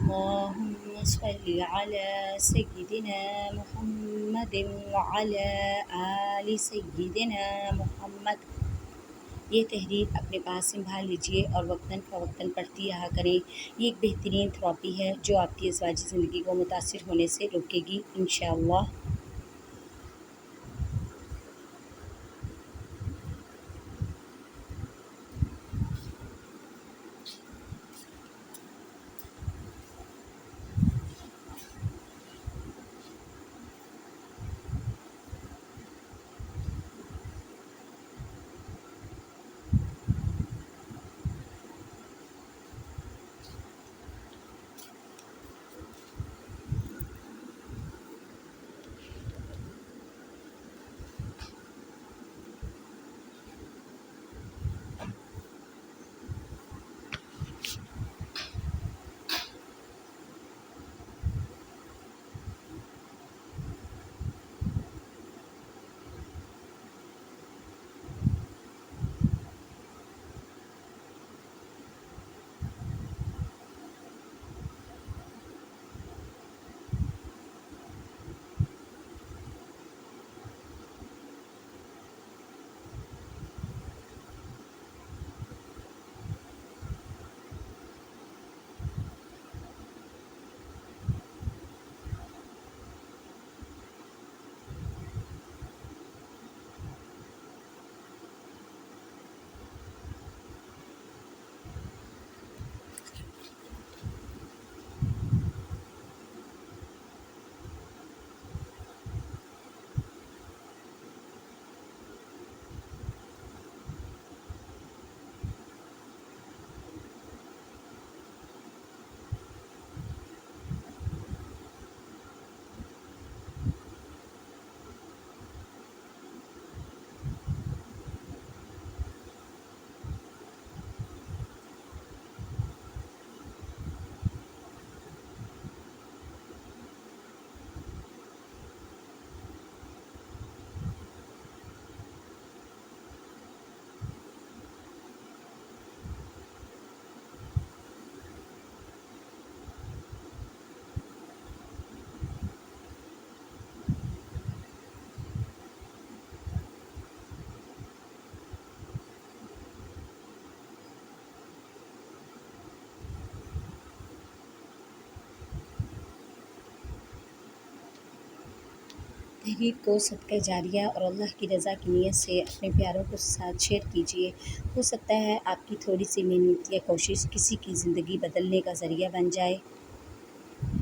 अल्लाहुम्मा सल्लि अला सय्यिदिना मुहम्मदिन व अला आलि सय्यिदिना मुहम्मद। ये तहरीर अपने पास संभाल लीजिए और वक्तन फ़वक्तन पढ़ती रहा करें। ये एक बेहतरीन थेरेपी है जो आपकी अज़वाजी ज़िंदगी को मुतासिर होने से रोकेगी इंशाअल्लाह। तहरीर को सदका जारिया और अल्लाह की रज़ा की नीयत से अपने प्यारों के साथ शेयर कीजिए। हो सकता है आपकी थोड़ी सी मेहनत या कोशिश किसी की ज़िंदगी बदलने का ज़रिया बन जाए।